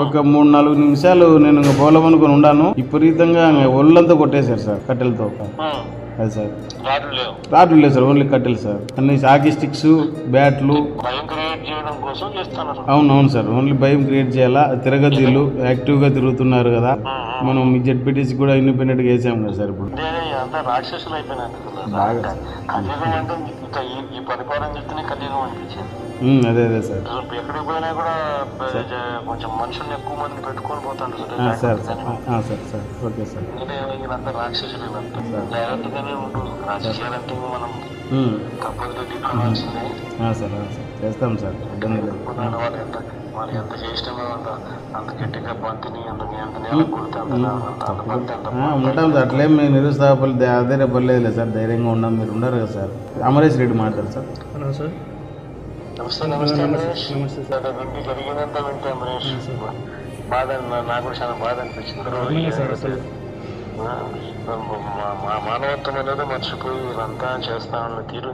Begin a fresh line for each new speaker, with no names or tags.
ఒక 3-4 నిమిషాలు నేను ఇంకా పోలమనుకుని ఉన్నాను. విపరీతంగా ఒళ్ళంతా కొట్టేశారు సార్ కట్టెలతో. అది సార్ రాడ్లు లేవు సార్, ఓన్లీ కట్టెలు సార్. అన్ని హాకీ స్టిక్స్, బ్యాట్లు. అవునవును సార్, ఓన్లీ భయం క్రియేట్ చేయాలా. తిరగద్దీళ్ళు యాక్టివ్ గా తిరుగుతున్నారు కదా, మనం జెడ్పీటీసీ కూడా ఇండిపెండెంట్ గా వేసాం కదా సార్. ఇప్పుడు బాగా అదే అదే సార్.
ఎక్కడికి పోయినా కూడా కొంచెం మనుషుల్ని ఎక్కువ మంది పెట్టుకొని పోతాడు
sir. Sir sir okay sir.
వీళ్ళంతా రాక్షసులు, జాగ్రత్తగానే ఉంటుంది. రాక్షసులంటే మనం తప్పదు దిక్కునాల్సిందే.
సార్ చేస్తాం సార్, ఇబ్బంది లేదు.
వాళ్ళు ఎంత చేసినామో అంత గట్టిగా బంతిని అంత
ఉంటాం సార్. అట్లేం మేము నిరుత్సాహపల్లి అధైర్యపడలేదు సార్, ధైర్యంగా ఉన్నాం. మీరు ఉండరు కదా సార్. అమరేష్ రెడ్డి మాట్లాడు సార్.
సార్ నమస్తే అమరేష్. జరిగినంత వింటే అమరేష్ బాధ, నాకు కూడా చాలా బాధ అనిపించింది. మానవత్వం అనేది మర్చిపోయి వీళ్ళంతా చేస్తా ఉన్న తీరు